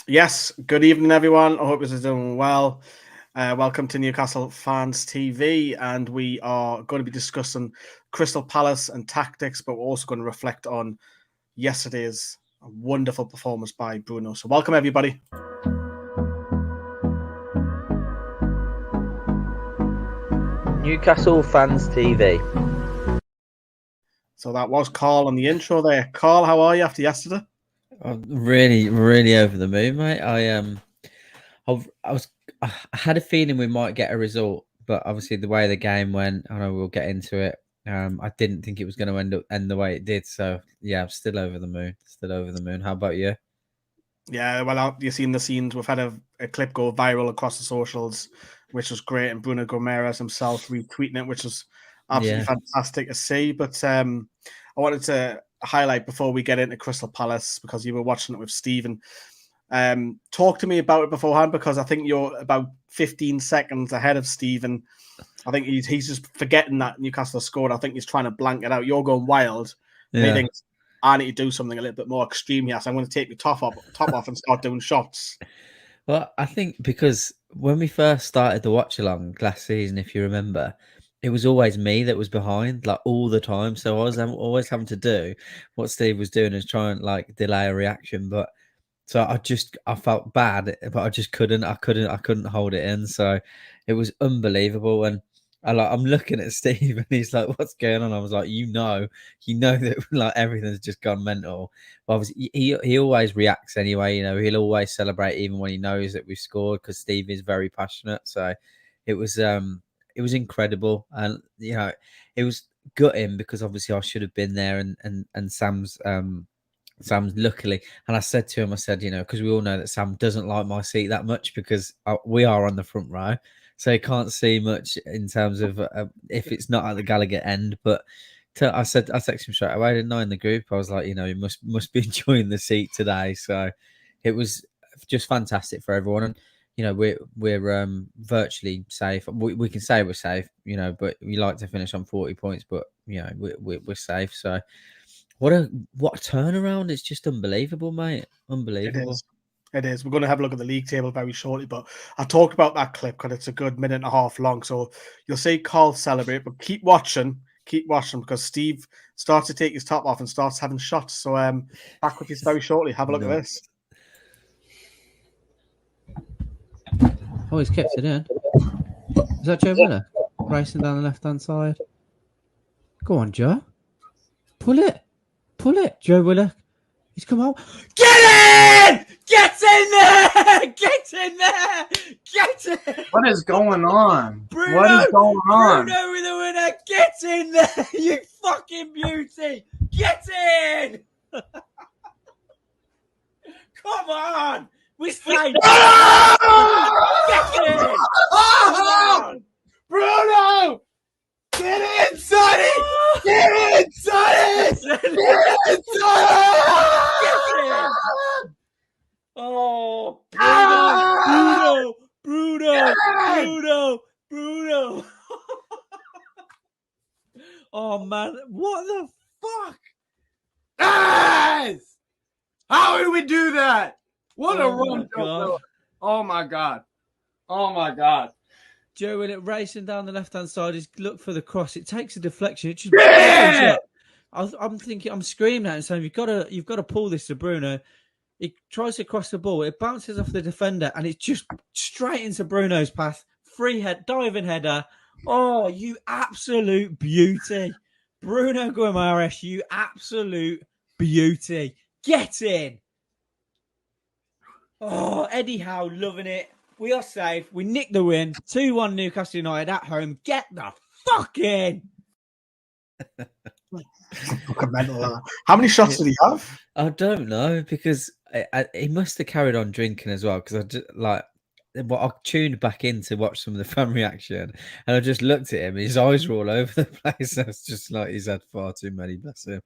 Yes, good evening, everyone. I hope this is doing well. Welcome to Newcastle Fans TV, and we are going to be discussing Crystal Palace and tactics, but we're also going to reflect on yesterday's wonderful performance by Bruno. So, welcome, everybody. Newcastle Fans TV. So, that was Carl on the intro there. Carl, how are you after yesterday? I'm really over the moon, mate. I had a feeling we might get a result, but obviously the way the game went, I know we'll get into it. I didn't think it was going to end the way it did. So yeah, I'm still over the moon. Still over the moon. How about you? Yeah, well, you've seen the scenes. We've had a clip go viral across the socials, which was great, and Bruno Guimaraes himself retweeting it, which was absolutely fantastic to see. But I wanted to highlight before we get into Crystal Palace, because you were watching it with Stephen. Talk to me about it beforehand, because I think you're about 15 seconds ahead of Stephen. I think he's just forgetting that Newcastle scored. I think he's trying to blank it out. You're going wild. And he thinks, I need to do something a little bit more extreme here, so I'm going to take my top off and start doing shots. Well, I think because when we first started the Watchalong last season, if you remember, it was always me that was behind, like all the time. So I was always having to do what Steve was doing, is try and like delay a reaction. But so I felt bad, but I just couldn't hold it in. So it was unbelievable. And I'm looking at Steve and he's like, what's going on? I was like, you know that like everything's just gone mental. But obviously he always reacts anyway, he'll always celebrate even when he knows that we've scored, because Steve is very passionate. So it was incredible. And it was gutting, because obviously I should have been there, and Sam's luckily, and I said to him, because we all know that Sam doesn't like my seat that much, because we are on the front row, so he can't see much in terms of if it's not at the Gallagher end. But I texted him straight away, didn't I, in the group? I was like, he must be enjoying the seat today. So it was just fantastic for everyone. And we're virtually safe. We can say we're safe, but we like to finish on 40 points, but we're safe. So what a turnaround. It's just unbelievable, mate. Unbelievable. It is. We're going to have a look at the league table very shortly, but I talked about that clip because it's a good minute and a half long. So you'll see Carl celebrate, but keep watching, because Steve starts to take his top off and starts having shots. So back with you very shortly. Have a look at this. Oh, he's kept it in. Is that Joe Willock racing down the left-hand side? Go on, Joe. Pull it. Joe Willock. He's come out. Get in! Get in there! Get in there! Get in! What is going on? Bruno, what is going on? Bruno with the winner. Get in there, you fucking beauty! Get in! Come on! We saved. Get in! Bruno! Get in, Sonny! Get in, Sonny! Get in, Sonny! Get in! Oh, Bruno! Oh man, what the fuck? Yes! How did we do that? What a run! Oh my god! Oh my god! Joe Willock racing down the left-hand side. He's look for the cross. It takes a deflection. It just I'm thinking, I'm screaming at him saying, you've got to pull this to Bruno. He tries to cross the ball. It bounces off the defender and it's just straight into Bruno's path. Free head, diving header. Oh, you absolute beauty. Bruno Guimaraes, you absolute beauty. Get in. Oh, Eddie Howe loving it. We are safe. We nicked the win. 2-1 Newcastle United at home. Get the fuck in. How many shots did he have? I don't know, because he must have carried on drinking as well, because I tuned back in to watch some of the fan reaction, and I just looked at him. His eyes were all over the place. I was just like, he's had far too many, bless him.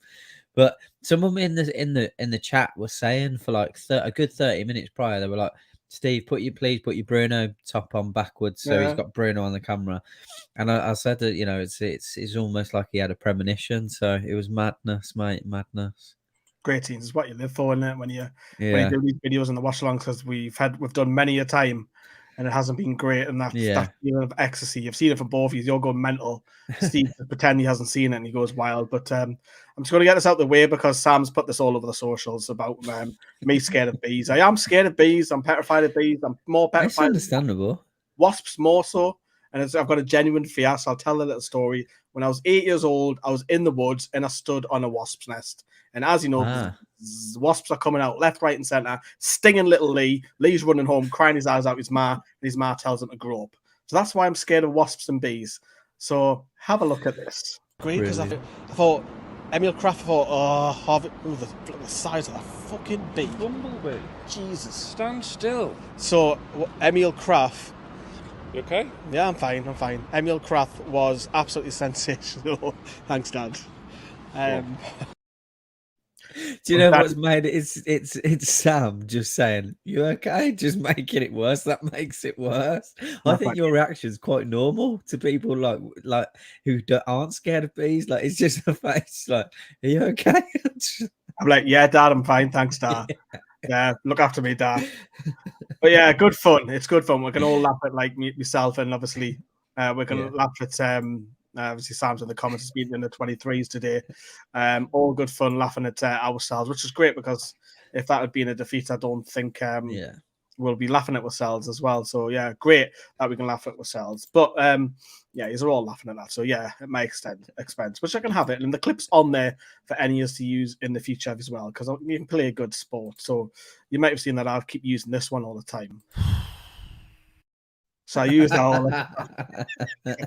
But someone in the chat was saying for like a good 30 minutes prior, they were like, Steve, please put your Bruno top on backwards, so he's got Bruno on the camera. And I said that it's almost like he had a premonition. So it was madness, mate, madness. great scenes is what you live for, isn't it? When you Yeah. do these videos on the watch-alongs, because we've done many a time, and it hasn't been great. And that feeling of ecstasy, you've seen it from both of you. You're going mental. Steve pretend he hasn't seen it, and he goes wild. But I'm just going to get this out of the way because Sam's put this all over the socials about me scared of bees. I am scared of bees. I'm petrified of bees. I'm more petrified. It's understandable. Wasps more so. And I've got a genuine fear, so I'll tell a little story. When I was 8 years old, I was in the woods and I stood on a wasp's nest. And as you know, wasps are coming out left, right, and centre, stinging little Lee. Lee's running home, crying his eyes out. His ma tells him to grow up. So that's why I'm scared of wasps and bees. So have a look at this. Great, because I thought, Emil Kraft thought, the size of that fucking bee. Bumblebee. Jesus. Stand still. So Emil Kraft. You okay? Yeah, I'm fine. Emil Kraft was absolutely sensational. Thanks, Dad. Do you know what's made it? It's Sam just saying, "You okay?" Just making it worse. That makes it worse. I think your reaction is quite normal to people like who aren't scared of bees. Like it's just a face. Like, are you okay? I'm like, yeah, Dad, I'm fine. Thanks, Dad. Yeah, look after me, Dad. But yeah, good fun. It's good fun. We can all laugh at like myself, and obviously we can laugh at obviously Sam's in the comments has been in the 23s today. All good fun laughing at ourselves, which is great because if that had been a defeat, I don't think we'll be laughing at ourselves as well. So yeah, great that we can laugh at ourselves. But yeah, you're all laughing at that. So yeah, at my expense, which I can have it. And the clip's on there for any of us to use in the future as well, because you can play a good sport. So you might have seen that I'll keep using this one all the time. So I use that all the time.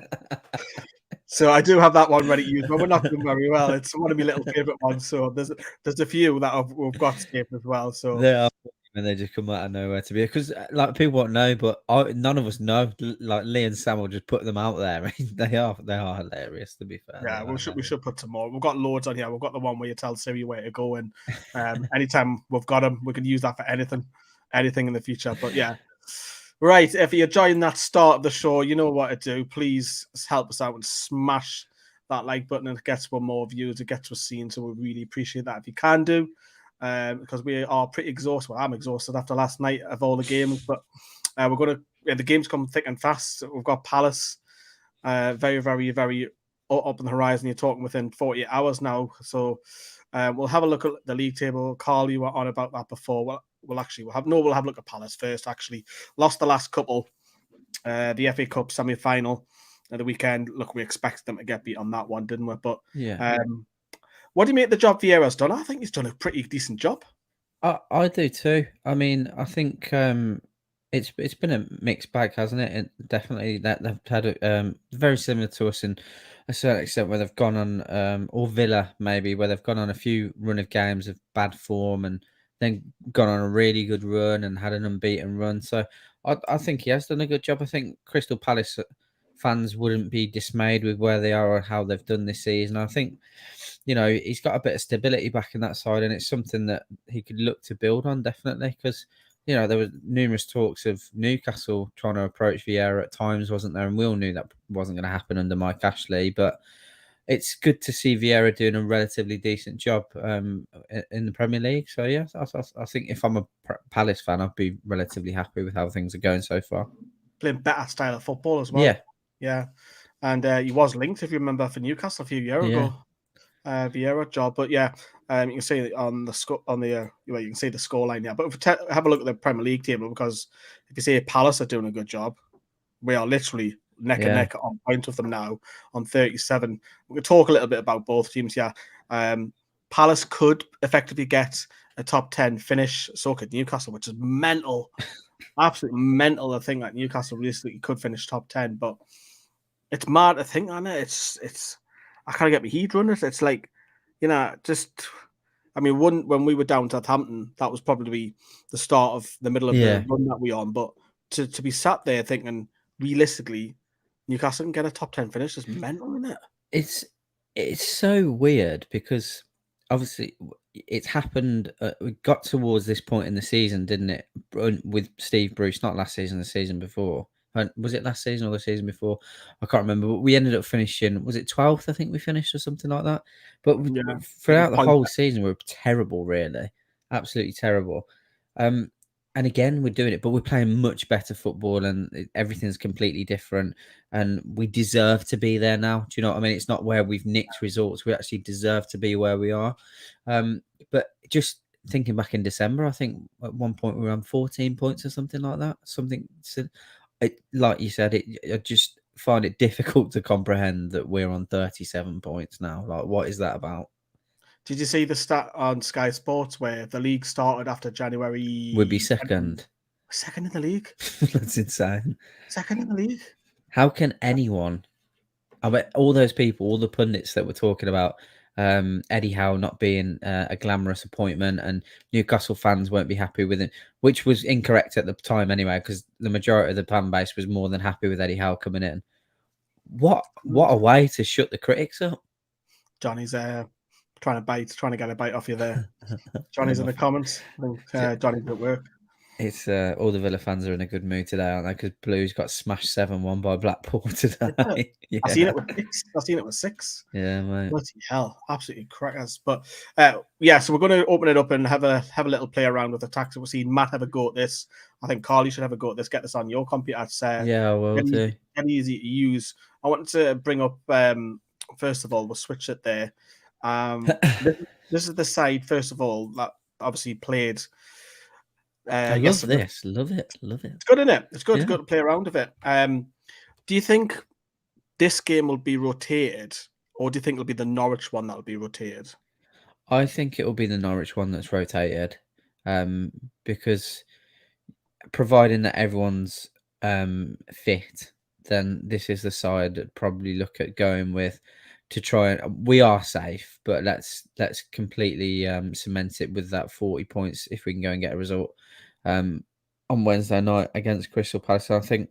So I do have that one ready to use, but we're not doing very well. It's one of my little favourite ones. So there's a few that we've got saved as well. So they are, and they just come out of nowhere to be, because like people won't know, but none of us know. Like Lee and Sam will just put them out there. They are hilarious, to be fair. Yeah, we should put some more. We've got loads on here. We've got the one where you tell Siri where to go, and anytime we've got them, we can use that for anything in the future. But yeah. Right, if you're enjoying that start of the show, you know what to do. Please help us out and smash that like button, and it gets one more views, it gets us seen. So we really appreciate that if you can do, because we are pretty exhausted. Well, I'm exhausted after last night of all the games, but we're going to. The games come thick and fast. We've got Palace, very, very, very up on the horizon. You're talking within 48 hours now. So we'll have a look at the league table. Carl, you were on about that before. We'll have a look at Palace first. Actually, lost the last couple, the FA Cup semi-final at the weekend. Look, we expected them to get beat on that one, didn't we? But yeah. What do you make the job Vieira's done? I think he's done a pretty decent job. I do too. I mean, I think it's been a mixed bag, hasn't it? And definitely that they've had very similar to us in a certain extent, where they've gone on, or Villa maybe, where they've gone on a few run of games of bad form and then gone on a really good run and had an unbeaten run. So I think he has done a good job. I think Crystal Palace fans wouldn't be dismayed with where they are or how they've done this season. I think, he's got a bit of stability back in that side, and it's something that he could look to build on, definitely, because, there were numerous talks of Newcastle trying to approach Vieira at times, wasn't there? And we all knew that wasn't going to happen under Mike Ashley, but it's good to see Vieira doing a relatively decent job in the Premier League. So, yeah, I think if I'm a Palace fan, I'd be relatively happy with how things are going so far. Playing better style of football as well. Yeah. And he was linked, if you remember, for Newcastle a few years ago. Vieira job, but yeah, you can see on the you can see the scoreline. Yeah, but have a look at the Premier League table, because if you say Palace are doing a good job, we are literally neck and neck on point with them now on 37. We could talk a little bit about both teams. Yeah, Palace could effectively get a top 10 finish. So could Newcastle, which is mental, absolutely mental. I think that Newcastle realistically could finish top 10, but it's mad to think on it. It's I can't get my head around it. It's like, when we were down Southampton, that was probably the start of the middle of the run that we're on. But to be sat there thinking realistically, Newcastle can get a top 10 finish is mental, isn't it? It's so weird, because obviously it's happened. We got towards this point in the season, didn't it? With Steve Bruce, not last season, the season before. Was it last season or the season before? I can't remember. But we ended up finishing. Was it 12th? I think we finished or something like that. But Yeah. throughout the whole season, we were terrible. Really, absolutely terrible. And again, we're doing it, but we're playing much better football, and everything's completely different. And we deserve to be there now. Do you know what I mean? It's not where we've nicked results. We actually deserve to be where we are. But just thinking back in December, I think at one point we were on 14 points or something like that. Like you said, I just find it difficult to comprehend that we're on 37 points now. Like, what is that about? Did you see the stat on Sky Sports where the league started after January? We'd be second. Second in the league? That's insane. Second in the league? How can anyone, I bet all those people, all the pundits that were talking about Eddie Howe not being a glamorous appointment and Newcastle fans won't be happy with it, which was incorrect at the time anyway, because the majority of the fan base was more than happy with Eddie Howe coming in. What a way to shut the critics up. Johnny's trying to get a bite off you there. Johnny's in the comments. I think Johnny's at work. It's all the Villa fans are in a good mood today, aren't they? Because Blues got smashed 7-1 by Blackpool today. Yeah. I seen it with 6. Yeah, mate. Bloody hell, absolutely crackers. But yeah, so we're going to open it up and have a little play around with the tactics. We'll see Matt have a go at this. I think Carl, you should have a go at this. Get this on your computer. It's, yeah, I will do. Easy to use. I wanted to bring up first of all, we'll switch it there. This is the side first of all that obviously played. I love this. Love it. It's good, isn't it? It's good. Yeah. It's good to play around with it. Do you think this game will be rotated, or do you think it'll be the Norwich one that'll be rotated? I think it will be the Norwich one that's rotated, because providing that everyone's fit, then this is the side that probably look at going with to try and we are safe, but let's completely cement it with that 40 points if we can go and get a result on Wednesday night against Crystal Palace. So I think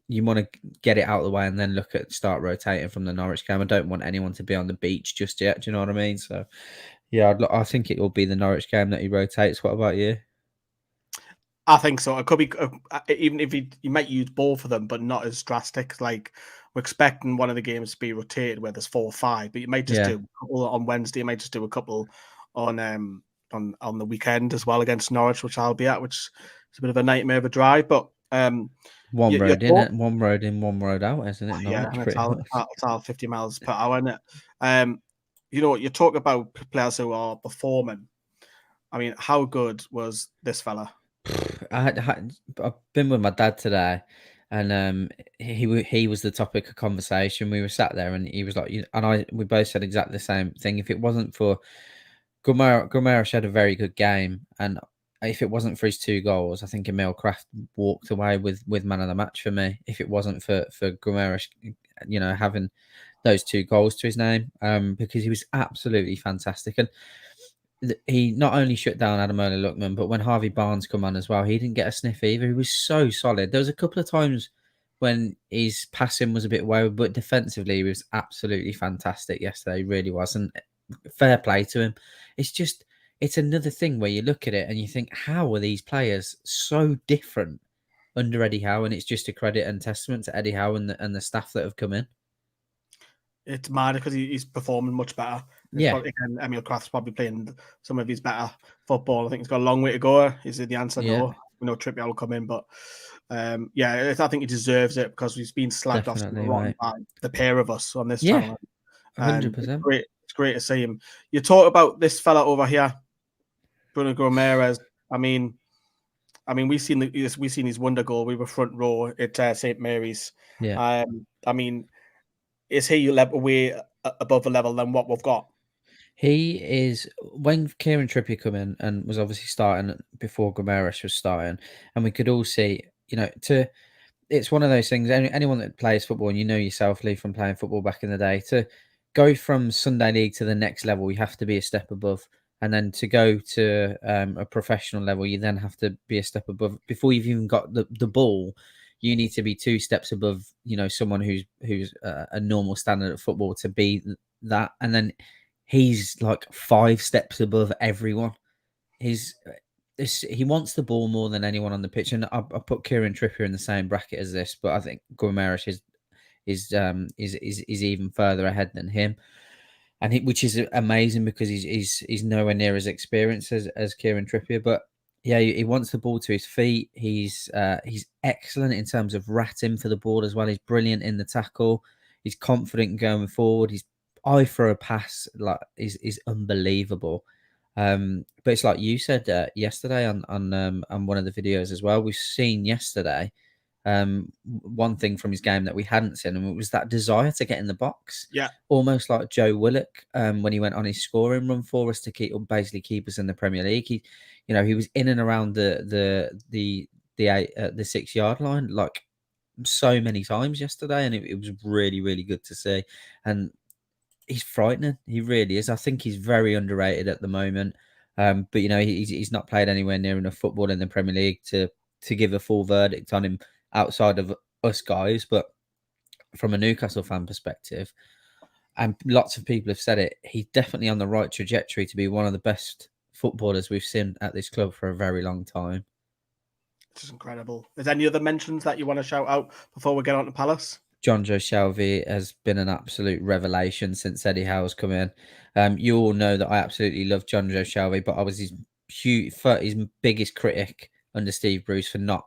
you want to get it out of the way and then start rotating from the Norwich game. I don't want anyone to be on the beach just yet. Do you know what I mean? So yeah, I think it will be the Norwich game that he rotates. What about you? I think so. It could be even if he might use both of them, but not as drastic. Like we're expecting one of the games to be rotated where there's 4 or 5, but you might just do a couple on Wednesday. You might just do a couple on the weekend as well against Norwich, which I'll be at, which is a bit of a nightmare of a drive. But one road in, one road out, isn't it? Yeah, it's all 50 miles per hour, isn't it? You know, you talk about players who are performing. I mean, how good was this fella? I've been with my dad today, and he was the topic of conversation. We were sat there, and he was like, we both said exactly the same thing. If it wasn't for Guimaraes had a very good game, and if it wasn't for his 2 goals, I think Emil Kraft walked away with man of the match for me. If it wasn't for Guimaraes, having those 2 goals to his name, because he was absolutely fantastic. And he not only shut down Ademola Lookman, but when Harvey Barnes come on as well, he didn't get a sniff either. He was so solid. There was a couple of times when his passing was a bit wayward, but defensively he was absolutely fantastic yesterday. He really was. And fair play to him. It's another thing where you look at it and you think, how are these players so different under Eddie Howe? And it's just a credit and testament to Eddie Howe and the staff that have come in. It's mad because he's performing much better. Again, Emil Kraft's probably playing some of his better football. I think he's got a long way to go. Is it the answer? No. We know Trippier will come in, but I think he deserves it because he's been slagged off by the pair of us on this channel. 100%. It's great to see him. You talk about this fella over here, Bruno Guimaraes. I mean, we've seen his wonder goal. We were front row at St Mary's. Yeah. I mean, is he way above the level than what we've got? He is. When Kieran Trippier come in and was obviously starting before Guimaraes was starting, and we could all see, it's one of those things. Anyone that plays football, and yourself, Lee, from playing football back in the day, to go from Sunday League to the next level, you have to be a step above. And then to go to a professional level, you then have to be a step above. Before you've even got the ball, you need to be 2 steps above, someone who's a normal standard of football to be that. And then he's like 5 steps above everyone. he wants the ball more than anyone on the pitch, and I put Kieran Trippier in the same bracket as this, but I think Guimaraes is even further ahead than him, and which is amazing because he's nowhere near as experienced as Kieran Trippier. But yeah, he wants the ball to his feet. He's excellent in terms of ratting for the ball as well. He's brilliant in the tackle. He's confident going forward. His eye for a pass is unbelievable. But it's like you said yesterday on one of the videos as well. We've seen yesterday one thing from his game that we hadn't seen, and it was that desire to get in the box. Yeah, almost like Joe Willock when he went on his scoring run for us to basically keep us in the Premier League. He was in and around the 6-yard line like so many times yesterday, and it was really, really good to see. And he's frightening. He really is. I think he's very underrated at the moment. But he's not played anywhere near enough football in the Premier League to give a full verdict on him outside of us guys. But from a Newcastle fan perspective, and lots of people have said it, he's definitely on the right trajectory to be one of the best footballers we've seen at this club for a very long time. Which is incredible. Is there any other mentions that you want to shout out before we get on to Palace? Jonjo Shelvey has been an absolute revelation since Eddie Howe's come in. You all know that I absolutely love Jonjo Shelvey, but I was his biggest critic under Steve Bruce for not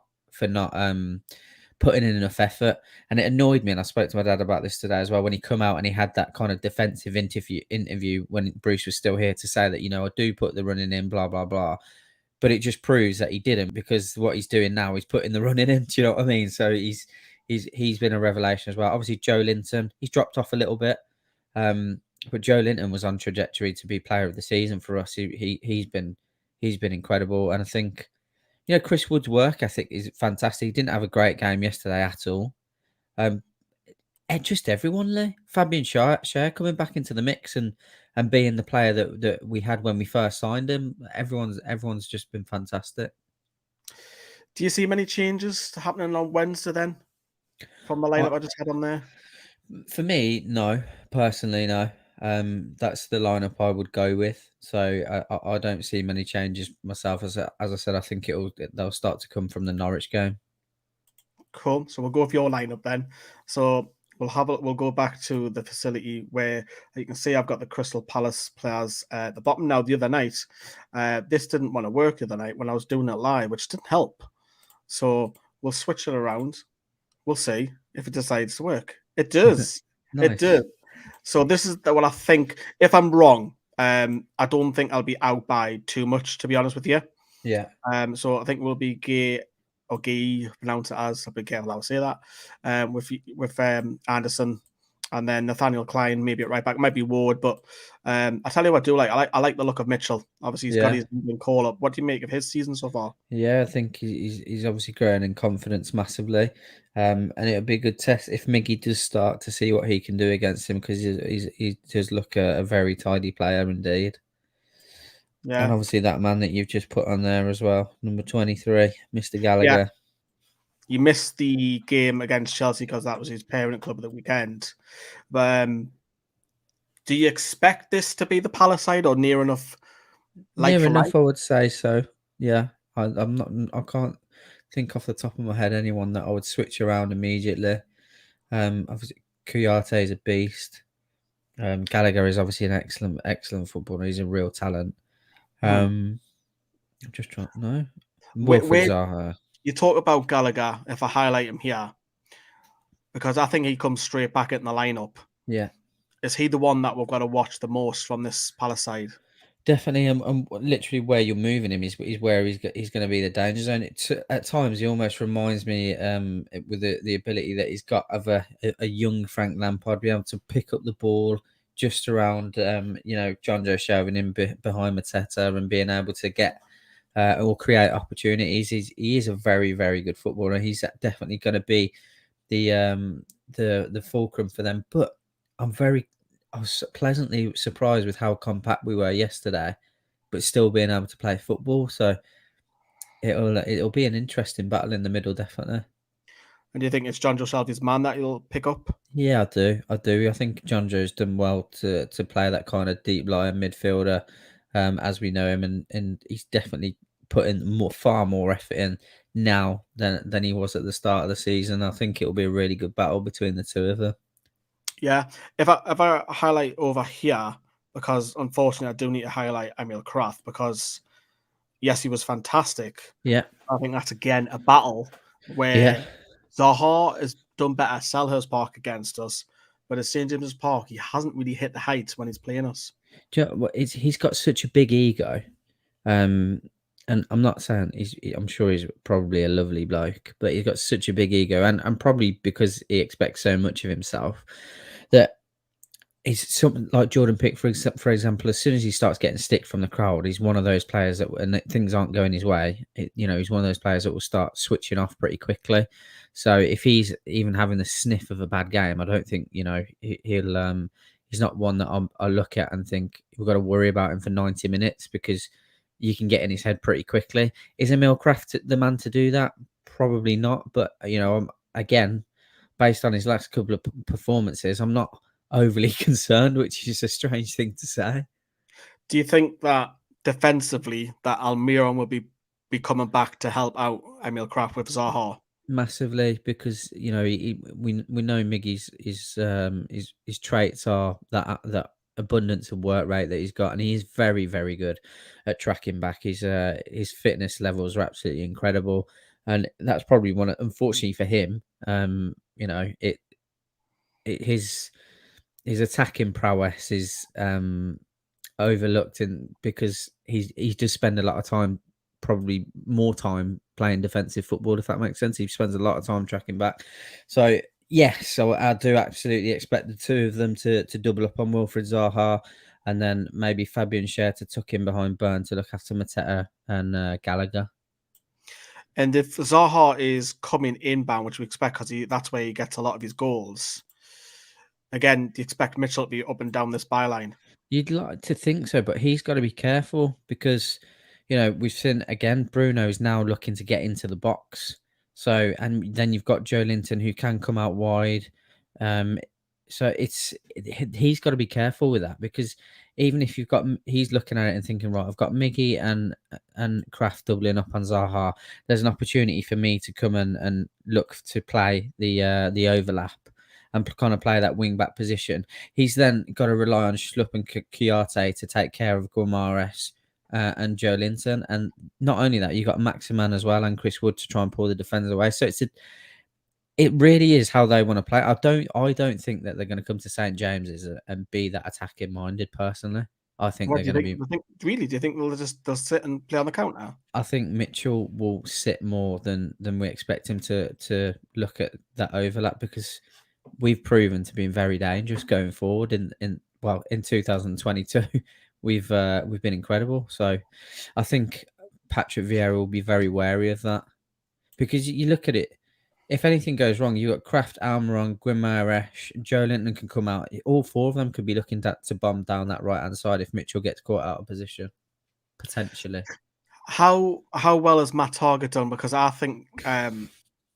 putting in enough effort, and it annoyed me. And I spoke to my dad about this today as well when he come out and he had that kind of defensive interview when Bruce was still here to say that I do put the running in, blah blah blah. But it just proves that he didn't, because what he's doing now is putting the running in. Do you know what I mean? So he's been a revelation as well. Obviously, Joe Linton, he's dropped off a little bit, but Joe Linton was on trajectory to be player of the season for us. He's been incredible, and I think Chris Wood's work ethic is fantastic. He didn't have a great game yesterday at all. And just everyone, Lee. Fabian Schär coming back into the mix and being the player that we had when we first signed him. Everyone's just been fantastic. Do you see many changes happening on Wednesday then? From the lineup I just had on there? For me, no. Personally, no. That's the lineup I would go with. So I don't see many changes myself. As I said, I think they'll start to come from the Norwich game. Cool. So we'll go with your lineup then. So we'll go back to the facility where you can see I've got the Crystal Palace players at the bottom. Now, the other night, this didn't want to work the other night when I was doing it live, which didn't help. So we'll switch it around. We'll see if it decides to work. It does. Nice. It did. So this is what I think. If I'm wrong, I don't think I'll be out by too much, to be honest with you. Yeah. So I think we'll be Gay, or Gay, pronounce it as. I'll be careful how I say that. With Anderson, and then Nathaniel Klein, maybe at right back. It might be Ward, but I tell you what I do like. I like the look of Mitchell. Obviously, he's got his call up. What do you make of his season so far? Yeah, I think he's obviously growing in confidence massively, and it'll be a good test if Miggy does start to see what he can do against him, because he does look a very tidy player indeed. Yeah, and obviously that man that you've just put on there as well, number 23, Mr. Gallagher. Yeah. He missed the game against Chelsea because that was his parent club of the weekend. But do you expect this to be the Palace side or near enough? Near enough, I would say so. Yeah, I'm not. I can't think off the top of my head anyone that I would switch around immediately. Obviously, Kouyaté is a beast. Gallagher is obviously an excellent footballer. He's a real talent. I'm just trying. No, Zaha. You talk about Gallagher, if I highlight him here, because I think he comes straight back in the lineup. Yeah. Is he the one that we've got to watch the most from this Palace side? Definitely. Literally where you're moving him is where he's going to be the danger zone. At times, he almost reminds me with the ability that he's got of a young Frank Lampard, be able to pick up the ball just around, Jonjo Shelvey in behind Mateta and being able to get or create opportunities. He is a very, very good footballer. He's definitely going to be the fulcrum for them. But I was pleasantly surprised with how compact we were yesterday, but still being able to play football. So it'll be an interesting battle in the middle, definitely. And do you think it's Jonjo Shelvey's man that he'll pick up? Yeah, I do. I think Jonjo's done well to play that kind of deep lying midfielder, as we know him, and he's definitely putting far more effort in now than he was at the start of the season. I think it'll be a really good battle between the two of them. Yeah, if I highlight over here, because unfortunately I do need to highlight Emil Kraft, because yes, he was fantastic. Yeah, I think that's again a battle where Zaha has done better at Selhurst Park against us, but at St James's Park he hasn't really hit the heights when he's playing us. do you know what, he's got such a big ego. And I'm not saying I'm sure he's probably a lovely bloke, but he's got such a big ego, and probably because he expects so much of himself that he's something like Jordan Pick, for example. As soon as he starts getting stick from the crowd, he's one of those players that, when things aren't going his way, he's one of those players that will start switching off pretty quickly. So if he's even having the sniff of a bad game, I don't think he'll. He's not one that I'll look at and think we've got to worry about him for 90 minutes, because you can get in his head pretty quickly. Is Emil Kraft the man to do that? Probably not. But, again, based on his last couple of performances, I'm not overly concerned, which is a strange thing to say. Do you think that defensively that Almiron will be coming back to help out Emil Kraft with Zaha? Massively, because we know Miggy's his traits are that abundance of work rate that he's got, and he is very, very good at tracking back. His fitness levels are absolutely incredible, and that's probably one. Unfortunately for him, his attacking prowess is overlooked because he does spend a lot of time, probably more time, playing defensive football, if that makes sense. He spends a lot of time tracking back. So yes, so I do absolutely expect the two of them to double up on Wilfried Zaha, and then maybe Fabian Schär to tuck in behind Burn to look after Mateta and Gallagher. And if Zaha is coming inbound, which we expect because that's where he gets a lot of his goals, again, do you expect Mitchell to be up and down this byline? You'd like to think so, but he's got to be careful because, we've seen, again, Bruno is now looking to get into the box. So, and then you've got Joe Linton who can come out wide. So he's got to be careful with that, because even if he's looking at it and thinking, right, I've got Miggy and Kraft doubling up on Zaha, there's an opportunity for me to come and look to play the overlap and kind of play that wing back position. He's then got to rely on Schlupp and Kouyaté to take care of Guimaraes and Joe Linton. And not only that, you've got Maximin as well and Chris Wood to try and pull the defenders away. So it really is how they want to play. I don't think that they're going to come to St James's and be that attacking minded. Personally, I think they're going to be. Really, do you think they'll sit and play on the counter? I think Mitchell will sit more than we expect him to look at that overlap, because we've proven to be very dangerous going forward. In 2022, we've been incredible. So I think Patrick Vieira will be very wary of that, because you look at it. If anything goes wrong, you've got Kraft, Almiron, Guimaraes, Joe Linton can come out. All four of them could be looking to bomb down that right hand side if Mitchell gets caught out of position, potentially. How well has Matt Target done? Because I think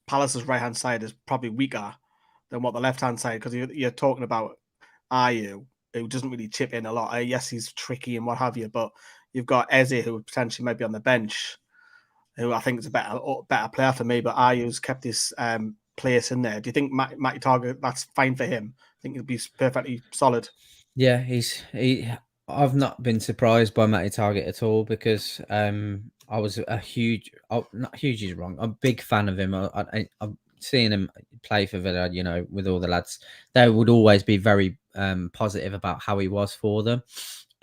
Palace's right hand side is probably weaker than what the left hand side. Because you're talking about Ayew, who doesn't really chip in a lot. Yes, he's tricky and what have you, but you've got Eze, who potentially might be on the bench, who I think is a better player for me, but Ayew's kept his place in there. Do you think Matty Target, that's fine for him? I think he'll be perfectly solid. Yeah, I've not been surprised by Matty Target at all, because I was not huge is wrong. I'm a big fan of him. I'm seeing him play for Villa, with all the lads. They would always be very positive about how he was for them,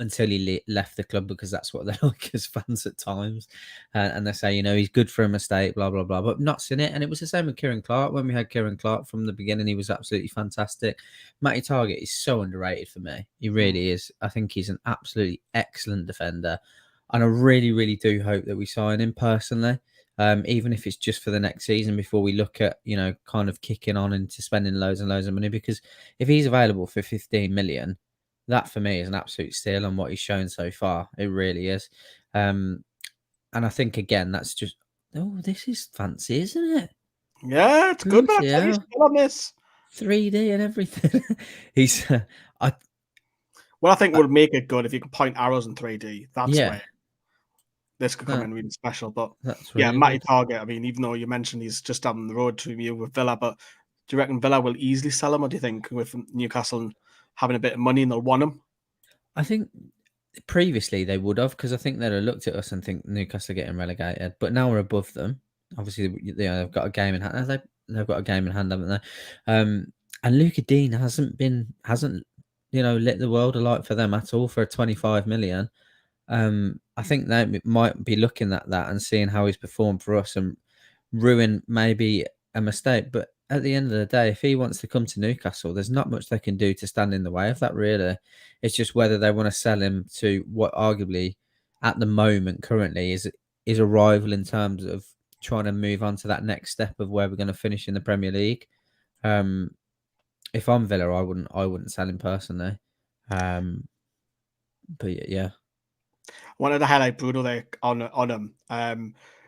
until he left the club, because that's what they're like as fans at times. And they say, he's good for a mistake, blah, blah, blah, but not seen it. And it was the same with Kieran Clark. When we had Kieran Clark from the beginning, he was absolutely fantastic. Matty Target is so underrated for me. He really is. I think he's an absolutely excellent defender. And I really, really do hope that we sign him personally, even if it's just for the next season before we look at, kind of kicking on into spending loads and loads of money. Because if he's available for 15 million, that for me is an absolute steal on what he's shown so far. It really is. And I think, again, that's just, this is fancy, isn't it? Yeah, it's good, but yeah. he's still on this 3D and everything. He's I think would make it good if you can point arrows in 3D. That's where. this could come in really special. But That's yeah, really Matty good. Target. I mean, even though you mentioned he's just down the road to you with Villa, but do you reckon Villa will easily sell him, or do you think with Newcastle having a bit of money and they'll want him? I think previously they would have, because I think they'd have looked at us and think Newcastle are getting relegated, but now we're above them. Obviously, they've got a game in hand. They've got a game in hand, haven't they? And Luca Dean hasn't lit the world alight for them at all for 25 million. I think they might be looking at that and seeing how he's performed for us and ruin maybe a mistake. But at the end of the day, if he wants to come to Newcastle, there's not much they can do to stand in the way of that, really. It's just whether they want to sell him to what arguably at the moment currently is a rival in terms of trying to move on to that next step of where we're going to finish in the Premier League. If I'm Villa, I wouldn't sell him personally. But yeah. Wanted to highlight Bruno there on him.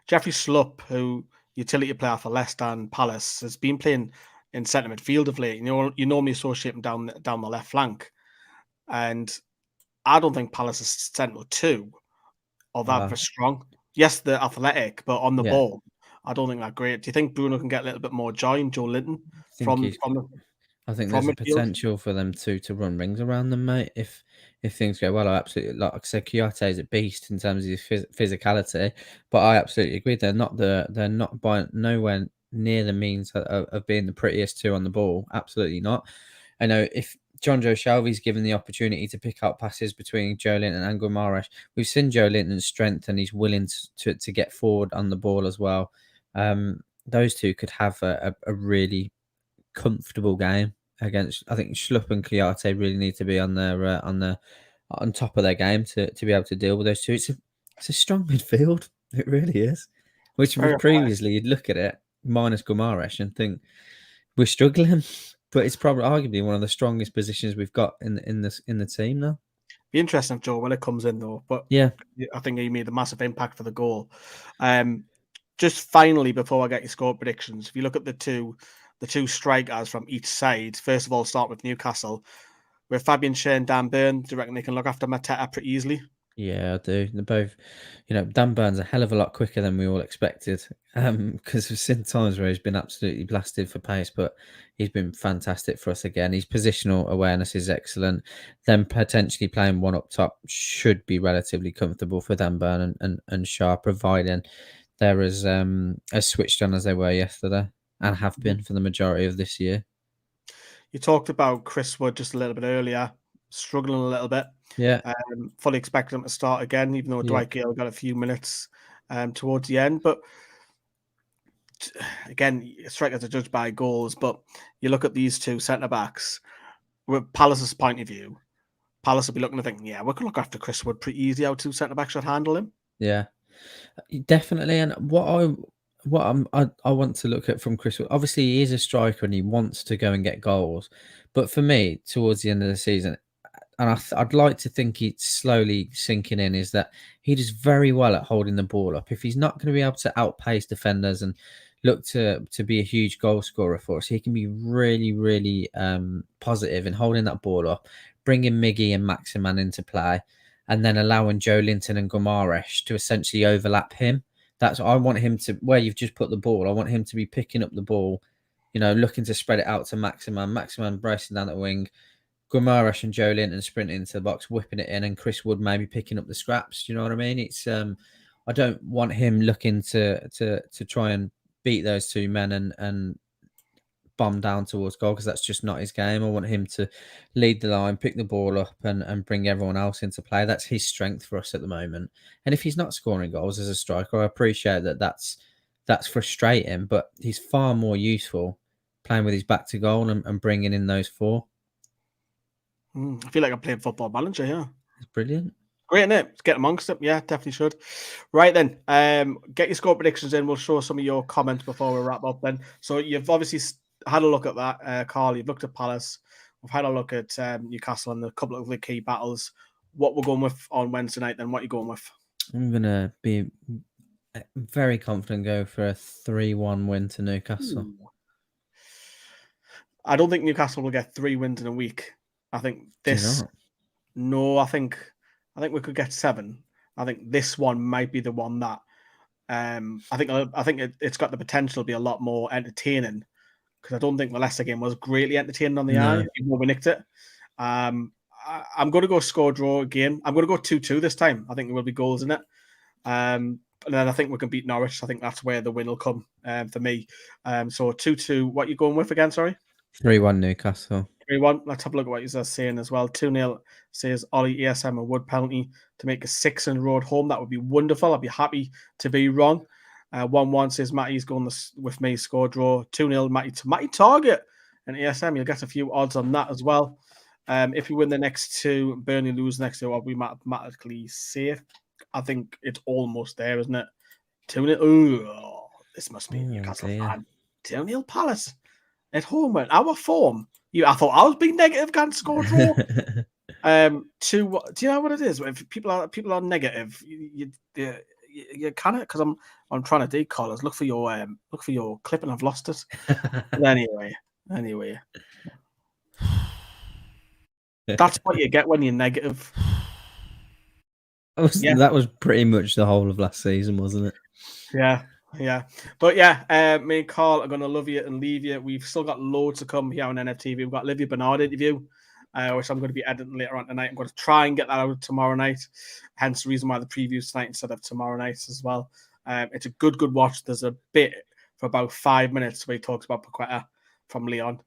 Jeffrey Slupp, who utility player for Leicester and Palace, has been playing in centre midfield of late. You normally associate him down the left flank, and I don't think Palace's central two are that very strong. Yes, they're athletic, but on the ball, I don't think they're great. Do you think Bruno can get a little bit more joy in Joe Linton I think there's a potential for them to run rings around them, mate. If things go well, I absolutely, like I said, Kouyaté is a beast in terms of his physicality, but I absolutely agree. They're not by nowhere near the means of being the prettiest two on the ball. Absolutely not. I know if John Joe Shelby's given the opportunity to pick out passes between Joe Linton and Guimaraes, we've seen Joe Linton's strength and he's willing to get forward on the ball as well. Those two could have a really comfortable game against. I think Schlupp and Kouyaté really need to be on top of their game to be able to deal with those two. It's a strong midfield. It really is. Which previously you'd look at it minus Guimaraes and think we're struggling, but it's probably arguably one of the strongest positions we've got in the team now. Be interesting if Joe when it comes in though, but yeah, I think he made a massive impact for the goal. Just finally, before I get your score predictions, if you look at the two strikers from each side, first of all, start with Newcastle. With Fabian Schär and Dan Burn, do you reckon they can look after Mateta pretty easily? Yeah, I do. They're both, Dan Burn's a hell of a lot quicker than we all expected. Because we've seen times where he's been absolutely blasted for pace, but he's been fantastic for us again. His positional awareness is excellent. Then potentially playing one up top should be relatively comfortable for Dan Burn and Schär, providing they're as switched on as they were yesterday and have been for the majority of this year. You talked about Chris Wood just a little bit earlier, struggling a little bit. Yeah. Fully expected him to start again, even though Dwight Gale got a few minutes towards the end. But again, strikers are judged by goals. But you look at these two centre-backs, with Palace's point of view, Palace will be looking to think, yeah, we can look after Chris Wood pretty easy. Our two centre-backs should handle him. Yeah, definitely. And what I want to look at from Chris Wood, obviously he is a striker and he wants to go and get goals. But for me, towards the end of the season, and I'd like to think he's slowly sinking in, is that he does very well at holding the ball up. If he's not going to be able to outpace defenders and look to be a huge goal scorer for us, he can be really, really positive in holding that ball up, bringing Miggy and Maximin into play, and then allowing Joe Linton and Guimaraes to essentially overlap him. I want him to, where you've just put the ball, I want him to be picking up the ball, looking to spread it out to Maximin bracing down the wing, Guimaraes and Joe Linton sprinting into the box, whipping it in, and Chris Wood maybe picking up the scraps. Do you know what I mean? It's I don't want him looking to try and beat those two men and bomb down towards goal, because that's just not his game. I want him to lead the line, pick the ball up, and bring everyone else into play. That's his strength for us at the moment. And if he's not scoring goals as a striker, I appreciate that's frustrating, but he's far more useful playing with his back to goal and bringing in those four. I feel like I'm playing Football Manager, yeah. It's brilliant. Great, isn't it? Let's get amongst it. Yeah, definitely should. Right then, get your score predictions in. We'll show some of your comments before we wrap up then. So you've obviously had a look at that, Carl. You've looked at Palace. We've had a look at Newcastle and a couple of the key battles. What we're going with on Wednesday night then? What are you going with? I'm going to be very confident, go for a 3-1 win to Newcastle. I don't think Newcastle will get 3 wins in a week. I think this. No, I think we could get 7. I think this one might be the one that I think it's got the potential to be a lot more entertaining, because I don't think the Leicester game was greatly entertaining on the eye, even though we nicked it. I'm going to go score draw again. I'm going to go 2-2 this time. I think there will be goals in it. And then I think we can beat Norwich. I think that's where the win will come for me. So 2-2. What are you going with again? Sorry. 3-1 Newcastle. 3-1. Let's have a look at what you're saying as well. 2-0 says Ollie ESM and Wood penalty to make a 6 in a row at home. That would be wonderful. I'd be happy to be wrong. 1-1 says Matty's going with me. Score draw. 2-0 Matty target. And ESM, you'll get a few odds on that as well. If we win the next two, Burnley lose the next two, are we mathematically safe? I think it's almost there, isn't it? 2-0. Oh, this must be Newcastle fan. 2-0 Palace at home. Our form. I thought I was being negative. Can't score draw. Do you know what it is? If people are negative, you can it, because I'm trying to decall. Look for your clip, and I've lost it. Anyway. That's what you get when you're negative. That was pretty much the whole of last season, wasn't it? Yeah. But yeah, me and Carl are going to love you and leave you. We've still got loads to come here on NFTV. We've got Olivia Bernard interview, which I'm going to be editing later on tonight. I'm going to try and get that out tomorrow night. Hence the reason why the preview's tonight instead of tomorrow night as well. It's a good watch. There's a bit for about 5 minutes where he talks about Paqueta from Leon,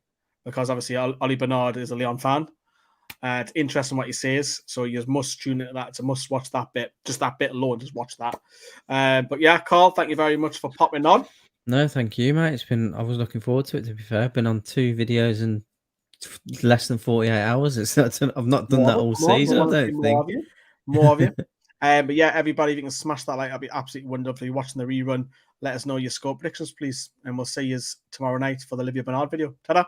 because obviously Ollie Bernard is a Leon fan. It's interesting what he says, so you must tune into that. It's a must watch that bit. Just that bit alone, just watch that. But yeah, Carl, thank you very much for popping on. No, thank you, mate. I was looking forward to it, to be fair. I've been on 2 videos in less than 48 hours. I've not done that all season, I don't think. More of you. But yeah, everybody, if you can smash that like, that'd be absolutely wonderful. If you're watching the rerun, let us know your score predictions, please. And we'll see you tomorrow night for the Olivia Bernard video. Ta-da!